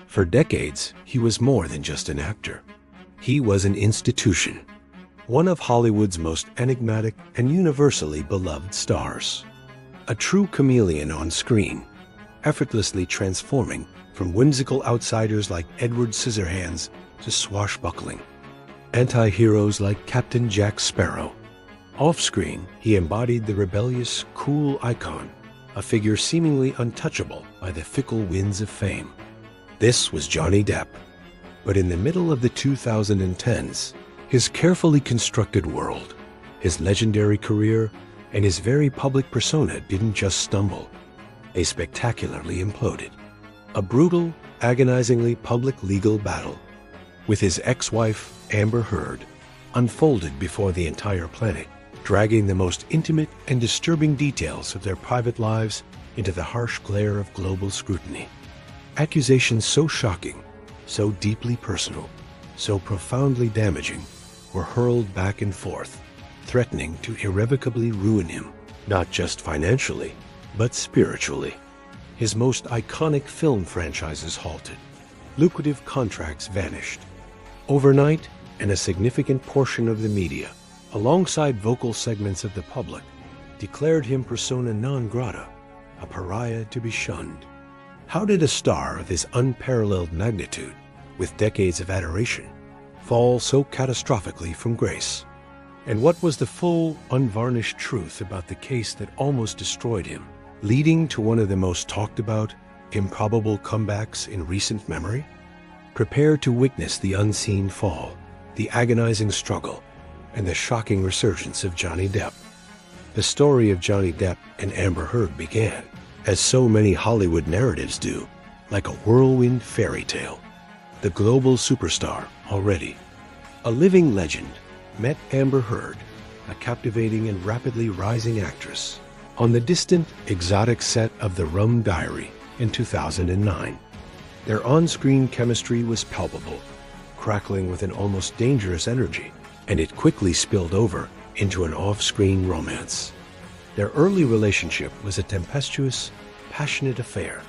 For decades, he was more than just an actor. He was an institution, one of Hollywood's most enigmatic and universally beloved stars. A true chameleon on screen, effortlessly transforming from whimsical outsiders like Edward Scissorhands to swashbuckling anti-heroes like Captain Jack Sparrow. Off-screen, he embodied the rebellious, cool icon, a figure seemingly untouchable by the fickle winds of fame. This was Johnny Depp. But in the middle of the 2010s, his carefully constructed world, his legendary career, and his very public persona didn't just stumble. They spectacularly imploded. A brutal, agonizingly public legal battle with his ex-wife, Amber Heard, unfolded before the entire planet, dragging the most intimate and disturbing details of their private lives into the harsh glare of global scrutiny. Accusations so shocking, so deeply personal, so profoundly damaging, were hurled back and forth, threatening to irrevocably ruin him, not just financially, but spiritually. His most iconic film franchises halted. Lucrative contracts vanished. Overnight, and a significant portion of the media, alongside vocal segments of the public, declared him persona non grata, a pariah to be shunned. How did a star of this unparalleled magnitude, with decades of adoration, fall so catastrophically from grace? And what was the full, unvarnished truth about the case that almost destroyed him, leading to one of the most talked about, improbable comebacks in recent memory? Prepare to witness the unseen fall, the agonizing struggle, and the shocking resurgence of Johnny Depp. The story of Johnny Depp and Amber Heard began, as so many Hollywood narratives do, like a whirlwind fairy tale. The global superstar, already a living legend, met Amber Heard, a captivating and rapidly rising actress, on the distant, exotic set of The Rum Diary in 2009. Their on-screen chemistry was palpable, crackling with an almost dangerous energy, and it quickly spilled over into an off-screen romance. Their early relationship was a tempestuous, passionate affair,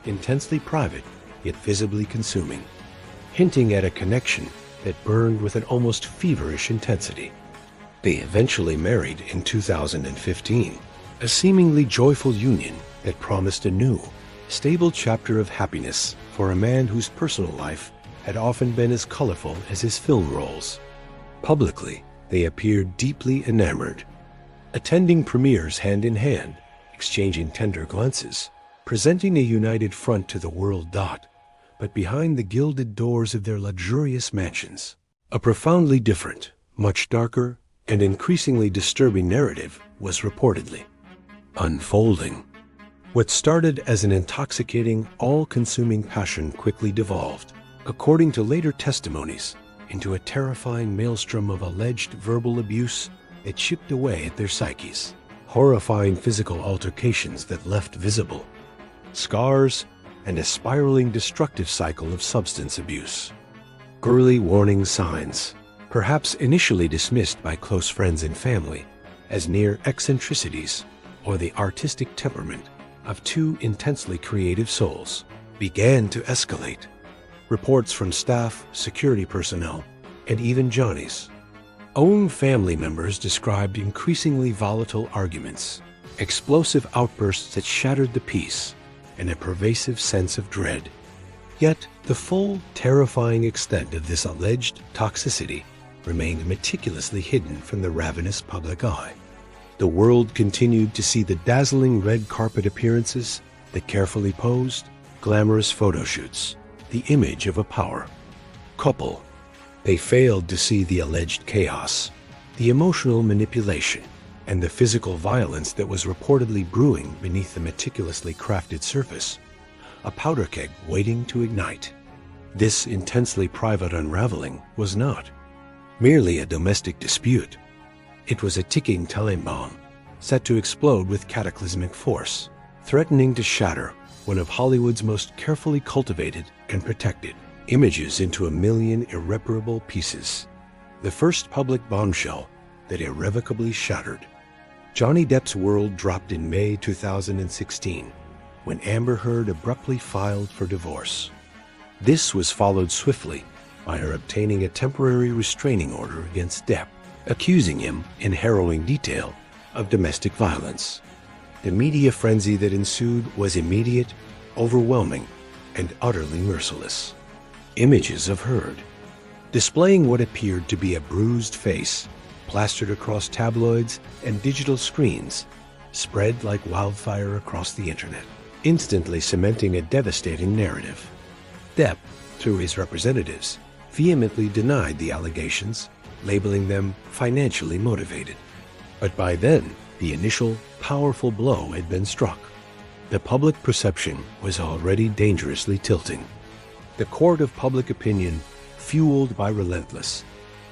intensely private, yet visibly consuming, hinting at a connection that burned with an almost feverish intensity. They eventually married in 2015, a seemingly joyful union that promised a new, stable chapter of happiness for a man whose personal life had often been as colorful as his film roles. Publicly, they appeared deeply enamored, attending premieres hand in hand, exchanging tender glances, presenting a united front to the world. But behind the gilded doors of their luxurious mansions, a profoundly different, much darker, and increasingly disturbing narrative was reportedly unfolding. What started as an intoxicating, all-consuming passion quickly devolved, according to later testimonies, into a terrifying maelstrom of alleged verbal abuse that chipped away at their psyches, horrifying physical altercations that left visible scars, and a spiraling destructive cycle of substance abuse. Early warning signs, perhaps initially dismissed by close friends and family as mere eccentricities or the artistic temperament of two intensely creative souls, began to escalate. Reports from staff, security personnel, and even Johnny's own family members described increasingly volatile arguments, explosive outbursts that shattered the peace, and a pervasive sense of dread. Yet, the full, terrifying extent of this alleged toxicity remained meticulously hidden from the ravenous public eye. The world continued to see the dazzling red carpet appearances, the carefully posed, glamorous photo shoots, the image of a power couple. They failed to see the alleged chaos, the emotional manipulation, and the physical violence that was reportedly brewing beneath the meticulously crafted surface, a powder keg waiting to ignite. This intensely private unraveling was not merely a domestic dispute. It was a ticking time bomb, set to explode with cataclysmic force, threatening to shatter one of Hollywood's most carefully cultivated and protected images into a million irreparable pieces. The first public bombshell that irrevocably shattered Johnny Depp's world dropped in May 2016, when Amber Heard abruptly filed for divorce. This was followed swiftly by her obtaining a temporary restraining order against Depp, accusing him, in harrowing detail, of domestic violence. The media frenzy that ensued was immediate, overwhelming, and utterly merciless. Images of Heard, displaying what appeared to be a bruised face, plastered across tabloids and digital screens, spread like wildfire across the internet, instantly cementing a devastating narrative. Depp, through his representatives, vehemently denied the allegations, labeling them financially motivated. But by then, the initial, powerful blow had been struck. The public perception was already dangerously tilting. The court of public opinion, fueled by relentless,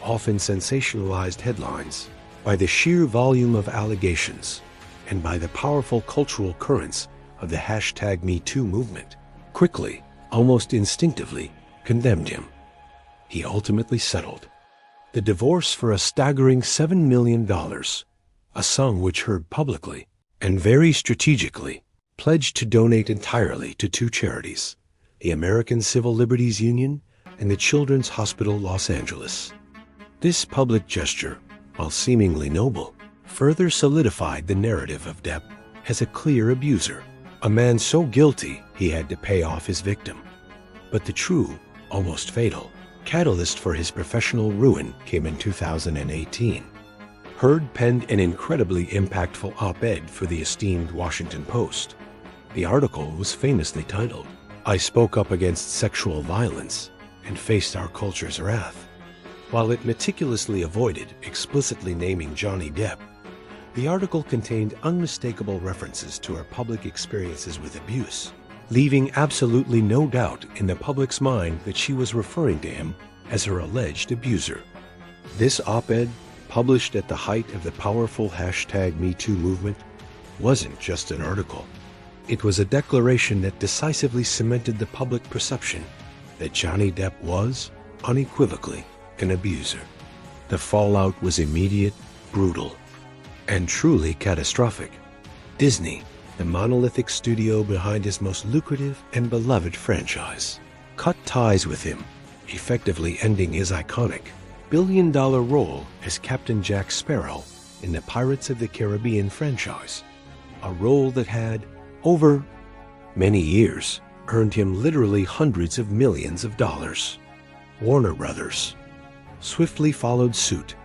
often sensationalized headlines, by the sheer volume of allegations, and by the powerful cultural currents of the #MeToo movement, quickly, almost instinctively, condemned him. He ultimately settled the divorce for a staggering $7 million, a sum which Heard publicly, and very strategically, pledged to donate entirely to two charities, the American Civil Liberties Union and the Children's Hospital Los Angeles. This public gesture, while seemingly noble, further solidified the narrative of Depp as a clear abuser, a man so guilty he had to pay off his victim. But the true, almost fatal, catalyst for his professional ruin came in 2018. Heard penned an incredibly impactful op-ed for the esteemed Washington Post. The article was famously titled, "I Spoke Up Against Sexual Violence and Faced Our Culture's Wrath." While it meticulously avoided explicitly naming Johnny Depp, the article contained unmistakable references to her public experiences with abuse, leaving absolutely no doubt in the public's mind that she was referring to him as her alleged abuser. This op-ed, published at the height of the powerful #MeToo movement, wasn't just an article. It was a declaration that decisively cemented the public perception that Johnny Depp was, unequivocally, an abuser. The fallout was immediate, brutal, and truly catastrophic. Disney, the monolithic studio behind his most lucrative and beloved franchise, cut ties with him, effectively ending his iconic billion-dollar role as Captain Jack Sparrow in the Pirates of the Caribbean franchise, a role that had, over many years, earned him literally hundreds of millions of dollars. Warner Brothers swiftly followed suit,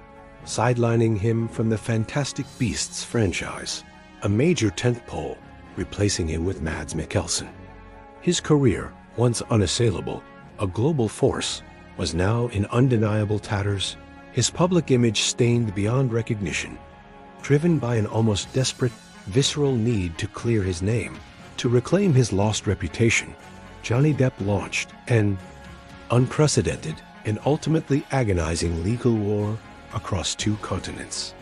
sidelining him from the Fantastic Beasts franchise, a major tentpole, replacing him with Mads Mikkelsen. His career, once unassailable, a global force, was now in undeniable tatters, his public image stained beyond recognition. Driven by an almost desperate, visceral need to clear his name, to reclaim his lost reputation, Johnny Depp launched an unprecedented and ultimately agonizing legal war across 2 continents.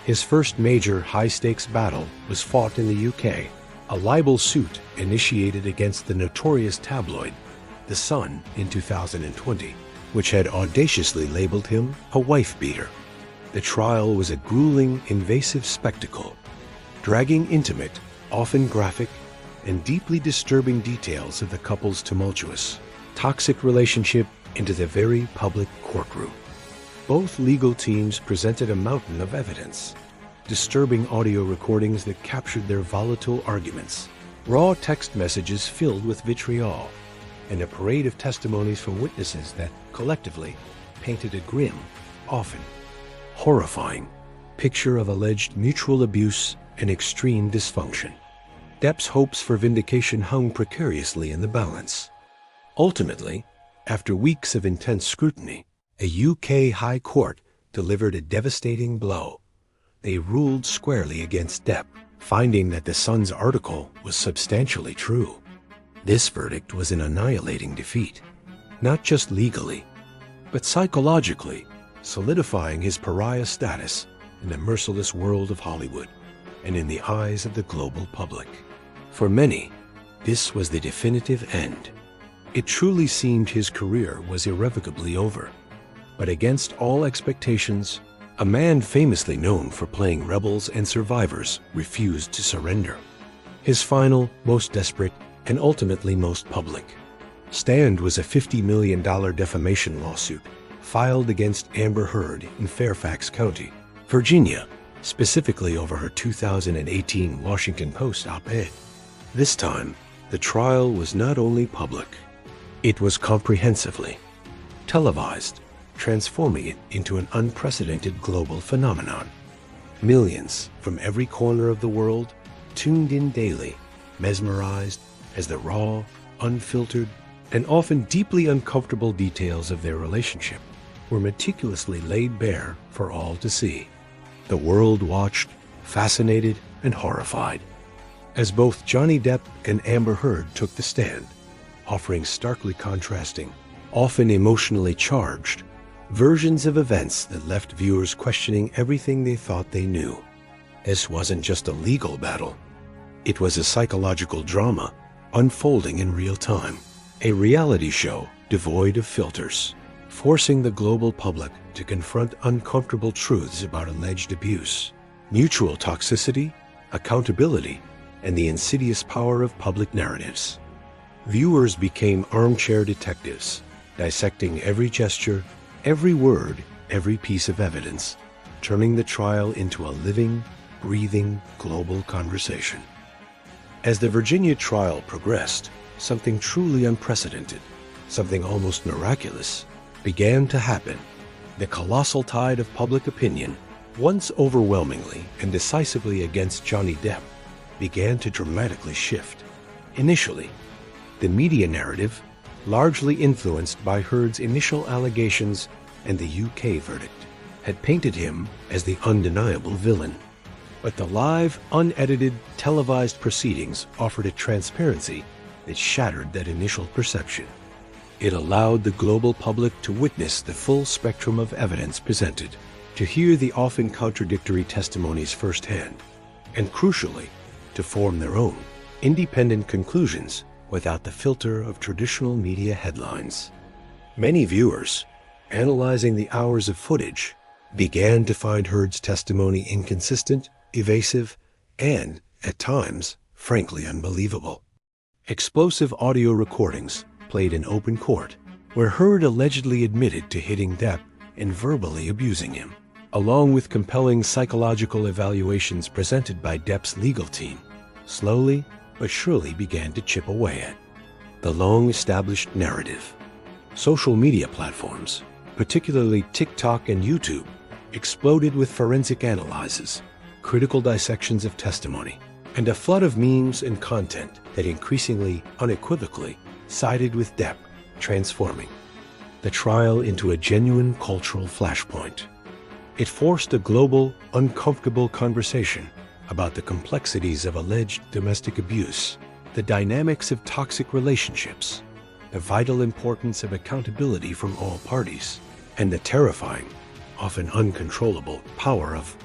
His first major high-stakes battle was fought in the UK, a libel suit initiated against the notorious tabloid The Sun in 2020, which had audaciously labeled him a wife-beater. The trial was a grueling, invasive spectacle, dragging intimate, often graphic, and deeply disturbing details of the couple's tumultuous, toxic relationship into the very public courtroom. Both legal teams presented a mountain of evidence, disturbing audio recordings that captured their volatile arguments, raw text messages filled with vitriol, and a parade of testimonies from witnesses that, collectively, painted a grim, often horrifying, picture of alleged mutual abuse and extreme dysfunction. Depp's hopes for vindication hung precariously in the balance. Ultimately, after weeks of intense scrutiny, a UK High Court delivered a devastating blow. They ruled squarely against Depp, finding that the Sun's article was substantially true. This verdict was an annihilating defeat, not just legally, but psychologically, solidifying his pariah status in the merciless world of Hollywood and in the eyes of the global public. For many, this was the definitive end. It truly seemed his career was irrevocably over. But against all expectations, a man famously known for playing rebels and survivors refused to surrender. His final, most desperate, and ultimately most public, Stand was a $50 million defamation lawsuit filed against Amber Heard in Fairfax County, Virginia, specifically over her 2018 Washington Post op-ed. This time, the trial was not only public, it was comprehensively televised, transforming it into an unprecedented global phenomenon. Millions from every corner of the world tuned in daily, mesmerized as the raw, unfiltered, and often deeply uncomfortable details of their relationship were meticulously laid bare for all to see. The world watched, fascinated and horrified, as both Johnny Depp and Amber Heard took the stand, offering starkly contrasting, often emotionally charged, versions of events that left viewers questioning everything they thought they knew. This wasn't just a legal battle. It was a psychological drama unfolding in real time, a reality show devoid of filters, forcing the global public to confront uncomfortable truths about alleged abuse, mutual toxicity, accountability, and the insidious power of public narratives. Viewers became armchair detectives, dissecting every gesture, every word, every piece of evidence, turning the trial into a living, breathing, global conversation. As the Virginia trial progressed, something truly unprecedented, something almost miraculous, began to happen. The colossal tide of public opinion, once overwhelmingly and decisively against Johnny Depp, began to dramatically shift. Initially, the media narrative, largely influenced by Heard's initial allegations and the UK verdict, had painted him as the undeniable villain. But the live, unedited, televised proceedings offered a transparency that shattered that initial perception. It allowed the global public to witness the full spectrum of evidence presented, to hear the often contradictory testimonies firsthand, and crucially, to form their own independent conclusions without the filter of traditional media headlines. Many viewers, analyzing the hours of footage, began to find Heard's testimony inconsistent, evasive, and, at times, frankly unbelievable. Explosive audio recordings played in open court, where Heard allegedly admitted to hitting Depp and verbally abusing him, along with compelling psychological evaluations presented by Depp's legal team, slowly but surely began to chip away at the long-established narrative. Social media platforms, particularly TikTok and YouTube, exploded with forensic analyses, critical dissections of testimony, and a flood of memes and content that increasingly, unequivocally, sided with Depp, transforming the trial into a genuine cultural flashpoint. It forced a global, uncomfortable conversation about the complexities of alleged domestic abuse, the dynamics of toxic relationships, the vital importance of accountability from all parties, and the terrifying, often uncontrollable power of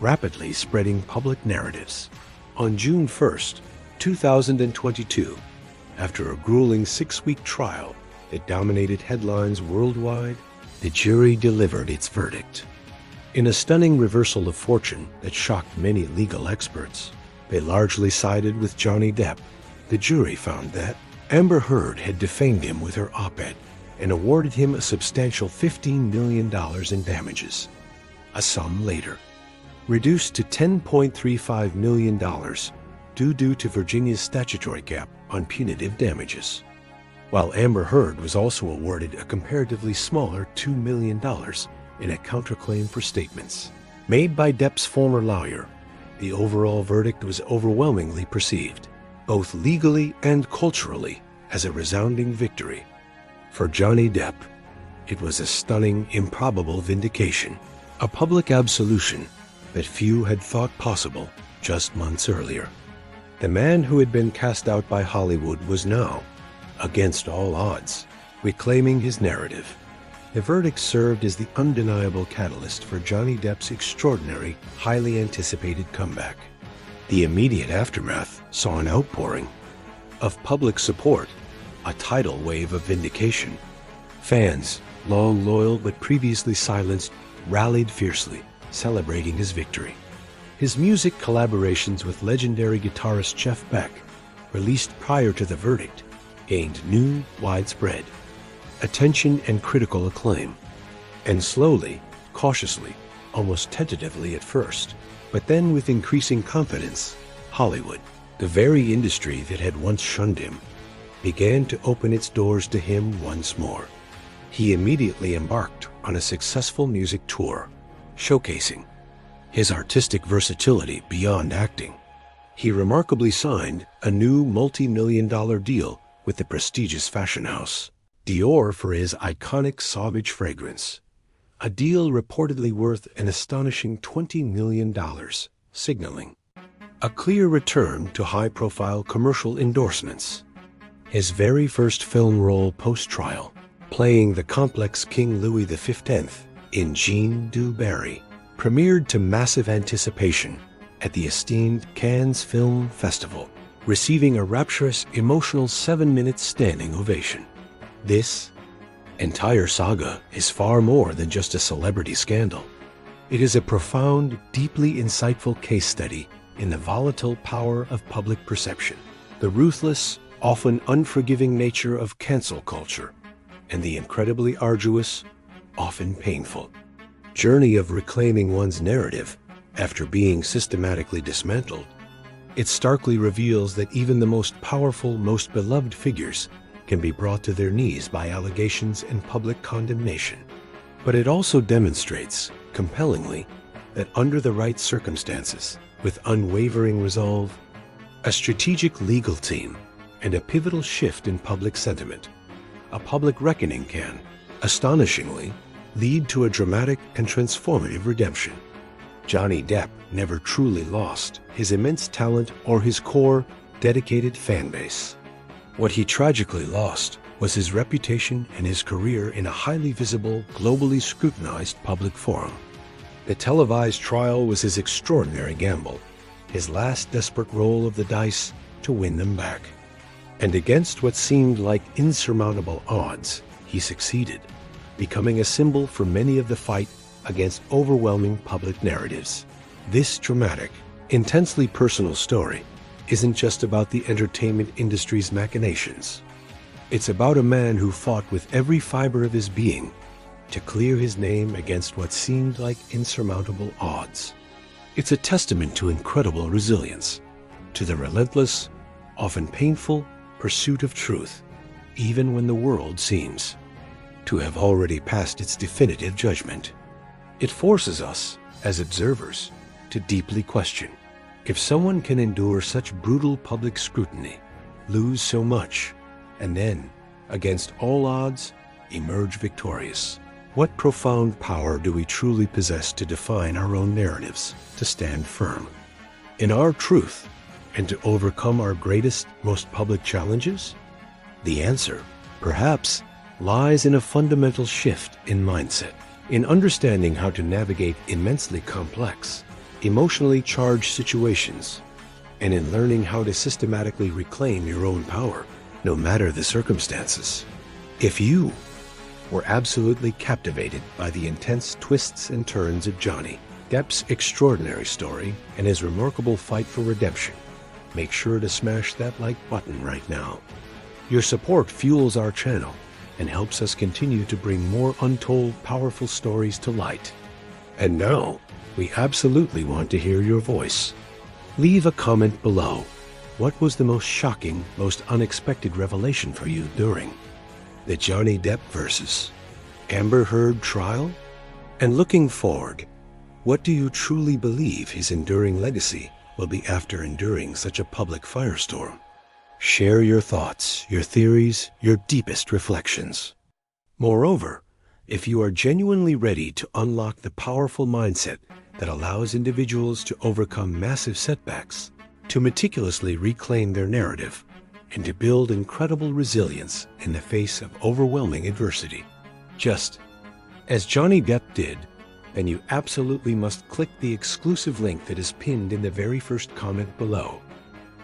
rapidly spreading public narratives. On June 1st, 2022, after a grueling 6-week trial that dominated headlines worldwide, the jury delivered its verdict. In a stunning reversal of fortune that shocked many legal experts, they largely sided with Johnny Depp. The jury found that Amber Heard had defamed him with her op-ed and awarded him a substantial $15 million in damages, a sum later reduced to $10.35 million due to Virginia's statutory cap on punitive damages, while Amber Heard was also awarded a comparatively smaller $2 million in a counterclaim for statements made by Depp's former lawyer. The overall verdict was overwhelmingly perceived, both legally and culturally, as a resounding victory. For Johnny Depp, it was a stunning, improbable vindication, a public absolution that few had thought possible just months earlier. The man who had been cast out by Hollywood was now, against all odds, reclaiming his narrative. The verdict served as the undeniable catalyst for Johnny Depp's extraordinary, highly anticipated comeback. The immediate aftermath saw an outpouring of public support, a tidal wave of vindication. Fans, long loyal but previously silenced, rallied fiercely, celebrating his victory. His music collaborations with legendary guitarist Jeff Beck, released prior to the verdict, gained new, widespread attention and critical acclaim. And slowly, cautiously, almost tentatively at first, but then with increasing confidence, Hollywood, the very industry that had once shunned him, began to open its doors to him once more. He immediately embarked on a successful music tour, showcasing his artistic versatility beyond acting. He remarkably signed a new multi-million-dollar deal with the prestigious fashion house Dior for his iconic Sauvage fragrance, a deal reportedly worth an astonishing $20 million, signaling a clear return to high-profile commercial endorsements. His very first film role post-trial, playing the complex King Louis XV in Jean du Barry, premiered to massive anticipation at the esteemed Cannes Film Festival, receiving a rapturous, emotional 7-minute standing ovation. This entire saga is far more than just a celebrity scandal. It is a profound, deeply insightful case study in the volatile power of public perception, the ruthless, often unforgiving nature of cancel culture, and the incredibly arduous, often painful, journey of reclaiming one's narrative after being systematically dismantled. It starkly reveals that even the most powerful, most beloved figures can be brought to their knees by allegations and public condemnation. But it also demonstrates, compellingly, that under the right circumstances, with unwavering resolve, a strategic legal team, and a pivotal shift in public sentiment, a public reckoning can, astonishingly, lead to a dramatic and transformative redemption. Johnny Depp never truly lost his immense talent or his core, dedicated fan base. What he tragically lost was his reputation and his career in a highly visible, globally scrutinized public forum. The televised trial was his extraordinary gamble, his last desperate roll of the dice to win them back. And against what seemed like insurmountable odds, he succeeded, becoming a symbol for many of the fight against overwhelming public narratives. This dramatic, intensely personal story isn't just about the entertainment industry's machinations. It's about a man who fought with every fiber of his being to clear his name against what seemed like insurmountable odds. It's a testament to incredible resilience, to the relentless, often painful, pursuit of truth, even when the world seems to have already passed its definitive judgment. It forces us, as observers, to deeply question, if someone can endure such brutal public scrutiny, lose so much, and then, against all odds, emerge victorious, what profound power do we truly possess to define our own narratives, to stand firm in our truth, and to overcome our greatest, most public challenges? The answer, perhaps, lies in a fundamental shift in mindset, in understanding how to navigate immensely complex, emotionally charged situations, and in learning how to systematically reclaim your own power, no matter the circumstances. If you were absolutely captivated by the intense twists and turns of Johnny Depp's extraordinary story and his remarkable fight for redemption, make sure to smash that like button right now. Your support fuels our channel and helps us continue to bring more untold, powerful stories to light. And now, we absolutely want to hear your voice. Leave a comment below. What was the most shocking, most unexpected revelation for you during the Johnny Depp versus Amber Heard trial? And looking forward, what do you truly believe his enduring legacy will be after enduring such a public firestorm? Share your thoughts, your theories, your deepest reflections. Moreover, if you are genuinely ready to unlock the powerful mindset that allows individuals to overcome massive setbacks, to meticulously reclaim their narrative, and to build incredible resilience in the face of overwhelming adversity, just as Johnny Depp did, then you absolutely must click the exclusive link that is pinned in the very first comment below.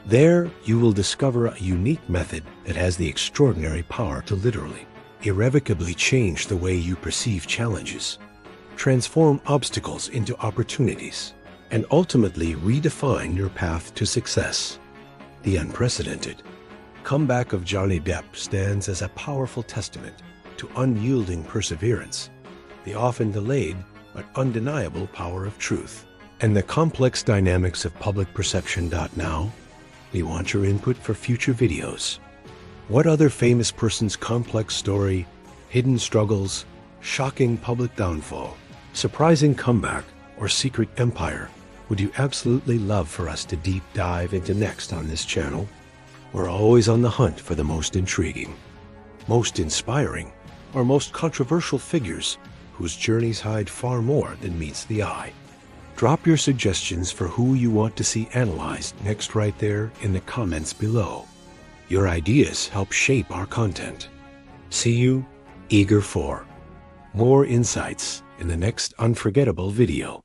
There, you will discover a unique method that has the extraordinary power to literally, irrevocably change the way you perceive challenges, transform obstacles into opportunities, and ultimately redefine your path to success. The unprecedented, Comeback of Johnny Depp stands as a powerful testament to unyielding perseverance, the often delayed but undeniable power of truth, and the complex dynamics of public perception. Now, we want your input for future videos. What other famous person's complex story, hidden struggles, shocking public downfall, surprising comeback, or secret empire would you absolutely love for us to deep dive into next on this channel? We're always on the hunt for the most intriguing, most inspiring, or most controversial figures whose journeys hide far more than meets the eye. Drop your suggestions for who you want to see analyzed next right there in the comments below. Your ideas help shape our content. See you eager for more insights in the next unforgettable video.